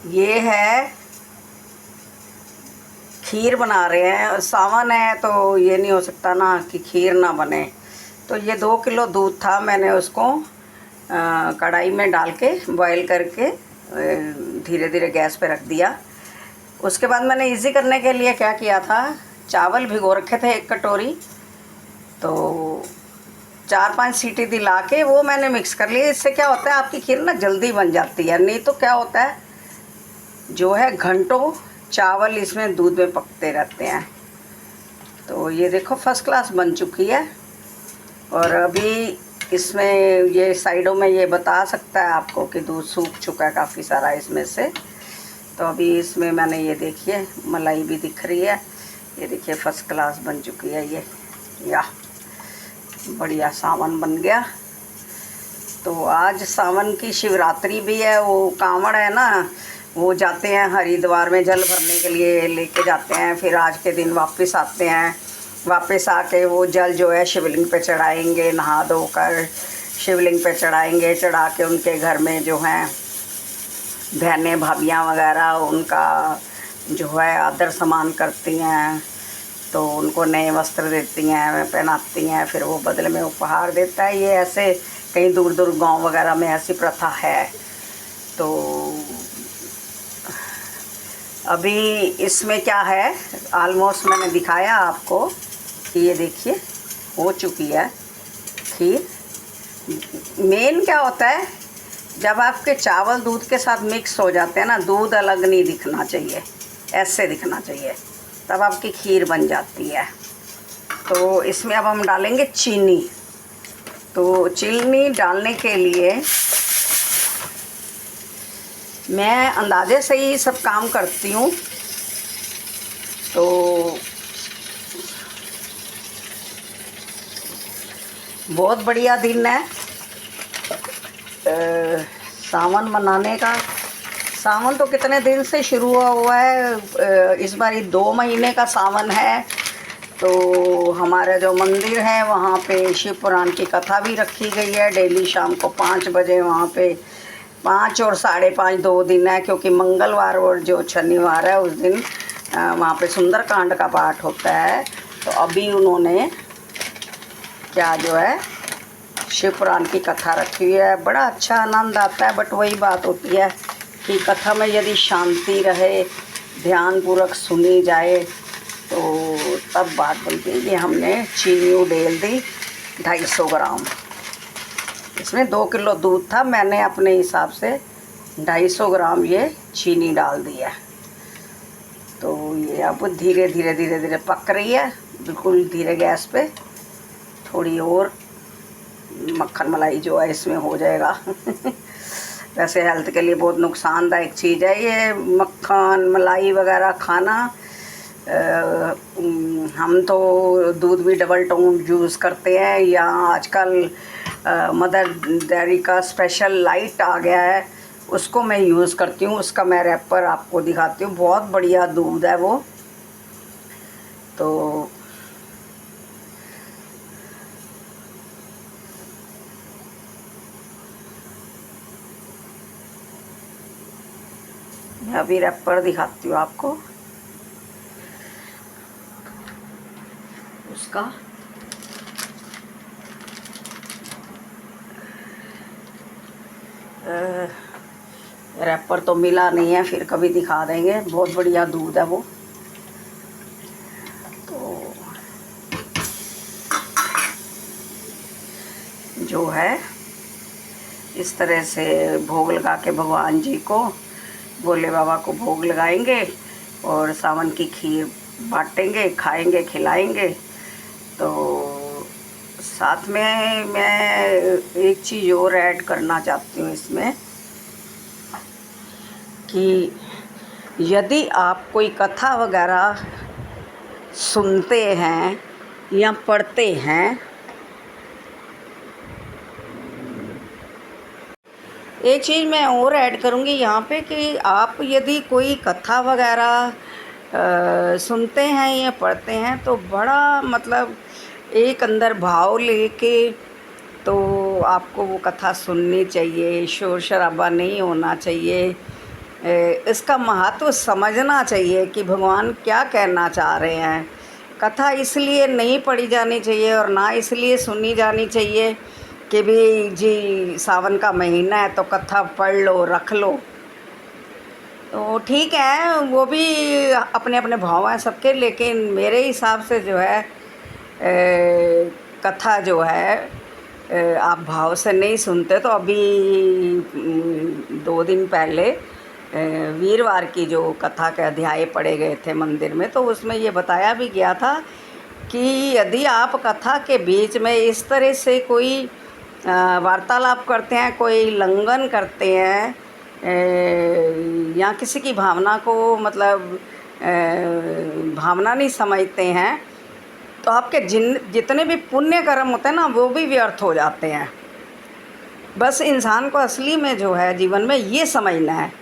ये है खीर बना रहे हैं। सावन है तो ये नहीं हो सकता ना कि खीर ना बने। तो ये 2 किलो दूध था, मैंने उसको कढ़ाई में डाल के बॉईल करके धीरे धीरे गैस पे रख दिया। उसके बाद मैंने इजी करने के लिए क्या किया था, चावल भिगो रखे थे 1 कटोरी, तो 4-5 सीटी दिला के वो मैंने मिक्स कर लिया। इससे क्या होता है, आपकी खीर ना जल्दी बन जाती है। नहीं तो क्या होता है, जो है घंटों चावल इसमें दूध में पकते रहते हैं। तो ये देखो फर्स्ट क्लास बन चुकी है। और अभी इसमें ये साइडों में ये बता सकता है आपको कि दूध सूख चुका है काफ़ी सारा इसमें से। तो अभी इसमें मैंने ये देखिए मलाई भी दिख रही है। ये देखिए फर्स्ट क्लास बन चुकी है ये, या बढ़िया सावन बन गया। तो आज सावन की शिवरात्रि भी है। वो कांवड़ है ना, वो जाते हैं हरिद्वार में जल भरने के लिए, लेके जाते हैं। फिर आज के दिन वापस आते हैं। वापस आके वो जल जो है शिवलिंग पे चढ़ाएंगे, नहा धो कर शिवलिंग पे चढ़ाएंगे। चढ़ा के उनके घर में जो हैं बहनें भाभियाँ वगैरह उनका जो है आदर सम्मान करती हैं। तो उनको नए वस्त्र देती हैं, पहनाती हैं, फिर वो बदले में उपहार देता है। ये ऐसे कहीं दूर दूर गांव वगैरह में ऐसी प्रथा है। तो अभी इसमें क्या है, ऑलमोस्ट मैंने दिखाया आपको कि ये देखिए हो चुकी है खीर। मेन क्या होता है, जब आपके चावल दूध के साथ मिक्स हो जाते हैं ना, दूध अलग नहीं दिखना चाहिए, ऐसे दिखना चाहिए, तब आपकी खीर बन जाती है। तो इसमें अब हम डालेंगे चीनी। तो चीनी डालने के लिए मैं अंदाजे से ही सब काम करती हूँ। तो बहुत बढ़िया दिन है सावन मनाने का। सावन तो कितने दिन से शुरू हुआ है, इस बार 2 महीने का सावन है। तो हमारा जो मंदिर है वहाँ पे शिव पुराण की कथा भी रखी गई है। डेली शाम को 5 बजे वहाँ पे 5 और 5:30 2 दिन है, क्योंकि मंगलवार और जो शनिवार है उस दिन वहाँ पे सुंदरकांड का पाठ होता है। तो अभी उन्होंने क्या जो है शिव पुराण की कथा रखी हुई है। बड़ा अच्छा आनंद आता है। बट वही बात होती है कि कथा में यदि शांति रहे, ध्यानपूर्वक सुनी जाए, तो तब बात बनती है। ये हमने चीनी उडेल दी 250 ग्राम। इसमें 2 किलो दूध था, मैंने अपने हिसाब से 250 ग्राम ये चीनी डाल दी है। तो ये अब धीरे धीरे धीरे धीरे पक रही है, बिल्कुल धीरे गैस पे। थोड़ी और मक्खन मलाई जो है इसमें हो जाएगा। वैसे हेल्थ के लिए बहुत नुकसानदायक चीज़ है ये मक्खन मलाई वगैरह खाना। हम तो दूध भी डबल टोन यूज़ करते हैं, या आजकल मदर डेयरी का स्पेशल लाइट आ गया है, उसको मैं यूज़ करती हूँ। उसका मैं रैपर आपको दिखाती हूँ, बहुत बढ़िया दूध है वो। तो मैं अभी रैपर दिखाती हूँ आपको उसका। रैपर तो मिला नहीं है, फिर कभी दिखा देंगे। बहुत बढ़िया दूध है वो। तो जो है इस तरह से भोग लगा के भगवान जी को, भोले बाबा को भोग लगाएंगे और सावन की खीर बांटेंगे, खाएंगे, खिलाएंगे। तो साथ में मैं एक चीज़ और ऐड करना चाहती हूँ इसमें, कि यदि आप कोई कथा वगैरह सुनते हैं या पढ़ते हैं, एक चीज़ मैं और ऐड करूँगी यहाँ पे कि आप यदि कोई कथा वगैरह सुनते हैं या पढ़ते हैं, तो बड़ा मतलब एक अंदर भाव लेके तो आपको वो कथा सुननी चाहिए। शोर शराबा नहीं होना चाहिए। इसका महत्व समझना चाहिए कि भगवान क्या कहना चाह रहे हैं। कथा इसलिए नहीं पढ़ी जानी चाहिए और ना इसलिए सुनी जानी चाहिए कि भी जी सावन का महीना है तो कथा पढ़ लो रख लो। तो ठीक है, वो भी अपने अपने भाव हैं सबके, लेकिन मेरे हिसाब से जो है कथा जो है आप भाव से नहीं सुनते। तो अभी 2 दिन पहले वीरवार की जो कथा के अध्याय पढ़े गए थे मंदिर में, तो उसमें ये बताया भी गया था कि यदि आप कथा के बीच में इस तरह से कोई वार्तालाप करते हैं, कोई लंघन करते हैं या किसी की भावना को मतलब भावना नहीं समझते हैं, तो आपके जितने भी पुण्य कर्म होते हैं ना वो भी व्यर्थ हो जाते हैं। बस इंसान को असली में जो है जीवन में ये समझना है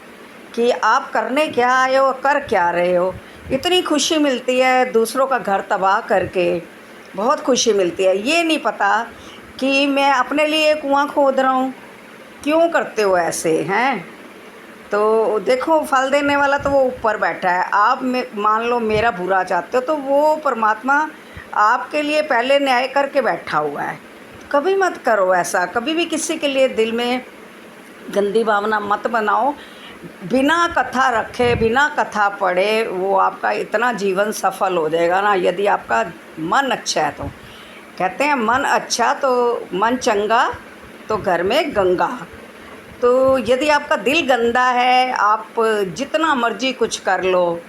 कि आप करने क्या आए हो, कर क्या रहे हो। इतनी खुशी मिलती है दूसरों का घर तबाह करके, बहुत खुशी मिलती है। ये नहीं पता कि मैं अपने लिए कुआं खोद रहा हूँ, क्यों करते हो ऐसे हैं। तो देखो फल देने वाला तो वो ऊपर बैठा है। आप मान लो मेरा बुरा चाहते हो तो वो परमात्मा आपके लिए पहले न्याय करके बैठा हुआ है। कभी मत करो ऐसा, कभी भी किसी के लिए दिल में गंदी भावना मत बनाओ। बिना कथा रखे, बिना कथा पढ़े वो आपका इतना जीवन सफल हो जाएगा ना, यदि आपका मन अच्छा है तो। कहते हैं मन अच्छा तो मन चंगा तो घर में गंगा। तो यदि आपका दिल गंदा है, आप जितना मर्जी कुछ कर लो,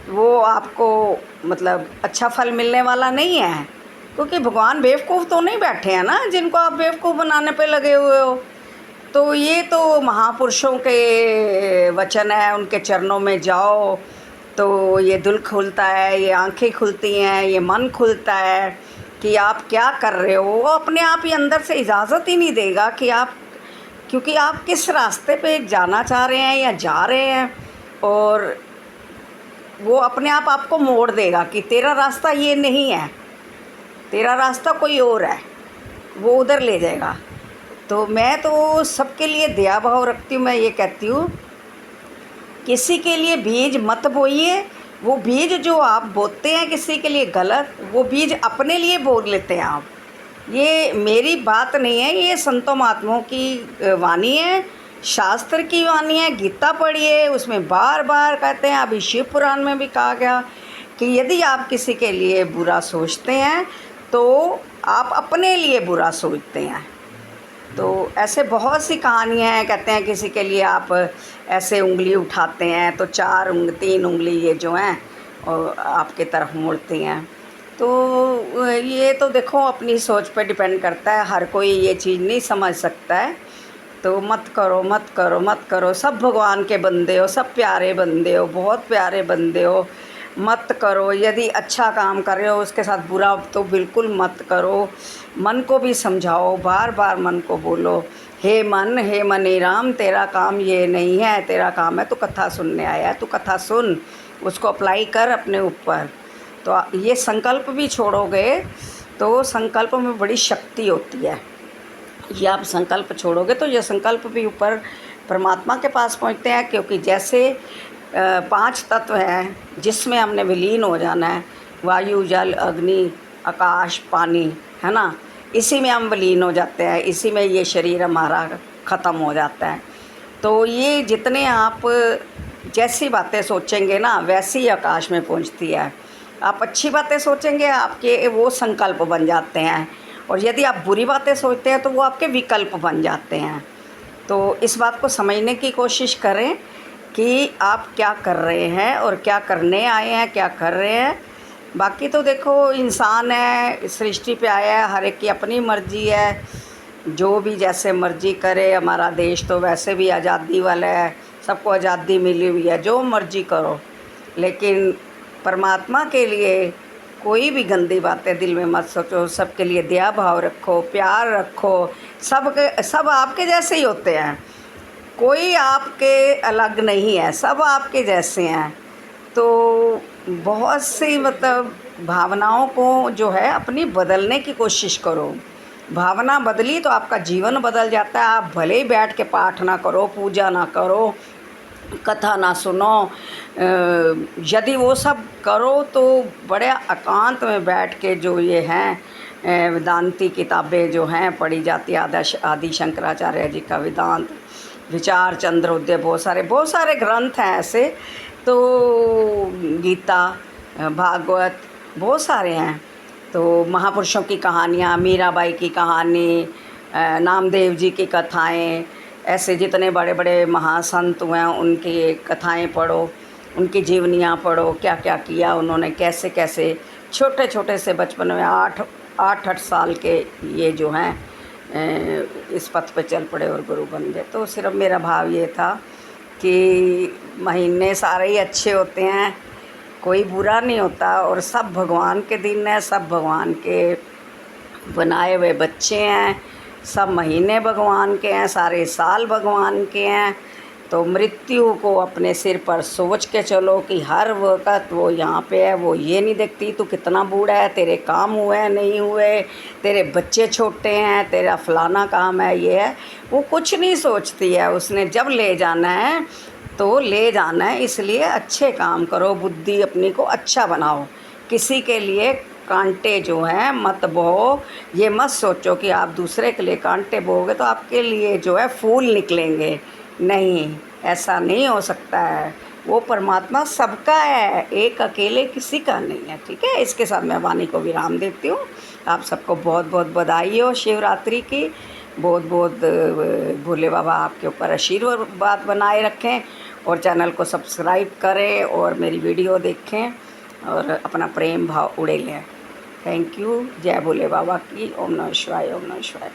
वो आपको मतलब अच्छा फल मिलने वाला नहीं है। क्योंकि भगवान बेवकूफ़ तो नहीं बैठे हैं ना जिनको आप बेवकूफ़ बनाने पे लगे हुए हो। तो ये तो महापुरुषों के वचन है, उनके चरणों में जाओ तो ये दिल खुलता है, ये आंखें खुलती हैं, ये मन खुलता है कि आप क्या कर रहे हो। वो अपने आप ही अंदर से इजाज़त ही नहीं देगा कि आप, क्योंकि आप किस रास्ते पे जाना चाह रहे हैं या जा रहे हैं, और वो अपने आप आपको मोड़ देगा कि तेरा रास्ता ये नहीं है, तेरा रास्ता कोई और है, वो उधर ले जाएगा। तो मैं तो सबके लिए दया भाव रखती हूँ। मैं ये कहती हूँ किसी के लिए बीज मत बोइए। वो बीज जो आप बोते हैं किसी के लिए गलत, वो बीज अपने लिए बो लेते हैं आप। ये मेरी बात नहीं है, ये संतों महात्माओं की वाणी है, शास्त्र की वाणी है। गीता पढ़िए, उसमें बार बार कहते हैं, अभी शिव पुराण में भी कहा गया कि यदि आप किसी के लिए बुरा सोचते हैं तो आप अपने लिए बुरा सोचते हैं। तो ऐसे बहुत सी कहानियाँ हैं। कहते हैं किसी के लिए आप ऐसे उंगली उठाते हैं तो 3 उंगली ये जो हैं और आपके तरफ मुड़ती हैं। तो ये तो देखो अपनी सोच पे डिपेंड करता है, हर कोई ये चीज़ नहीं समझ सकता है। तो मत करो मत करो मत करो। सब भगवान के बंदे हो, सब प्यारे बंदे हो, बहुत प्यारे बंदे हो, मत करो। यदि अच्छा काम कर रहे हो उसके साथ बुरा तो बिल्कुल मत करो। मन को भी समझाओ, बार बार मन को बोलो, हे मनी राम, तेरा काम ये नहीं है, तेरा काम है तो कथा सुनने आया है, तो कथा सुन, उसको अप्लाई कर अपने ऊपर। तो ये संकल्प भी छोड़ोगे तो संकल्प में बड़ी शक्ति होती है। ये आप संकल्प छोड़ोगे तो ये संकल्प भी ऊपर परमात्मा के पास पहुंचते हैं। क्योंकि जैसे 5 तत्व हैं जिसमें हमने विलीन हो जाना है, वायु जल अग्नि आकाश पानी, है ना, इसी में हम विलीन हो जाते हैं, इसी में ये शरीर हमारा ख़त्म हो जाता है। तो ये जितने आप जैसी बातें सोचेंगे ना वैसी आकाश में पहुंचती है। आप अच्छी बातें सोचेंगे आपके वो संकल्प बन जाते हैं, और यदि आप बुरी बातें सोचते हैं तो वो आपके विकल्प बन जाते हैं। तो इस बात को समझने की कोशिश करें कि आप क्या कर रहे हैं और क्या करने आए हैं, क्या कर रहे हैं। बाकी तो देखो इंसान है, सृष्टि पे आया है, हर एक की अपनी मर्ज़ी है, जो भी जैसे मर्ज़ी करे। हमारा देश तो वैसे भी आज़ादी वाला है, सबको आज़ादी मिली हुई है, जो मर्ज़ी करो। लेकिन परमात्मा के लिए कोई भी गंदी बातें दिल में मत सोचो। सबके लिए दया भाव रखो, प्यार रखो। सब आपके जैसे ही होते हैं, कोई आपके अलग नहीं है, सब आपके जैसे हैं। तो बहुत सी मतलब भावनाओं को जो है अपनी बदलने की कोशिश करो। भावना बदली तो आपका जीवन बदल जाता है। आप भले ही बैठ के पाठ ना करो, पूजा ना करो, कथा ना सुनो। यदि वो सब करो तो बड़े एकांत में बैठ के जो ये हैं वेदांती किताबें जो हैं पढ़ी जाती है, आदि शंकराचार्य जी का वेदांत विचार, चंद्रोदय, बहुत सारे ग्रंथ हैं ऐसे। तो गीता, भागवत, बहुत सारे हैं। तो महापुरुषों की कहानियाँ, मीराबाई की कहानी, नामदेव जी की कथाएं, ऐसे जितने बड़े बड़े महासंत हुए हैं उनकी कथाएं पढ़ो, उनकी जीवनियाँ पढ़ो, क्या क्या किया उन्होंने, कैसे कैसे छोटे छोटे से बचपन में 8 साल के ये जो हैं इस पथ पे चल पड़े और गुरु बन गए। तो सिर्फ मेरा भाव ये था कि महीने सारे ही अच्छे होते हैं, कोई बुरा नहीं होता, और सब भगवान के दिन है, सब भगवान के बनाए हुए बच्चे हैं, सब महीने भगवान के हैं, सारे साल भगवान के हैं। तो मृत्यु को अपने सिर पर सोच के चलो कि हर वक्त वो यहाँ पे है, वो ये नहीं देखती तू कितना बूढ़ा है, तेरे काम हुए हैं नहीं हुए, तेरे बच्चे छोटे हैं, तेरा फलाना काम है, ये है, वो कुछ नहीं सोचती है। उसने जब ले जाना है तो ले जाना है, इसलिए अच्छे काम करो, बुद्धि अपनी को अच्छा बनाओ, किसी के लिए कांटे जो हैं मत बो। ये मत सोचो कि आप दूसरे के लिए कांटे बोगे तो आपके लिए जो है फूल निकलेंगे, नहीं, ऐसा नहीं हो सकता है। वो परमात्मा सबका है, एक अकेले किसी का नहीं है। ठीक है, इसके साथ मैं वाणी को विराम देती हूँ। आप सबको बहुत बहुत बधाई हो शिवरात्रि की, बहुत बहुत भोले बाबा आपके ऊपर आशीर्वाद बनाए रखें, और चैनल को सब्सक्राइब करें और मेरी वीडियो देखें और अपना प्रेम भाव उड़े लें। Thank you. जय भोले बाबा की। ओम नमः शिवाय, ओम नमः शिवाय।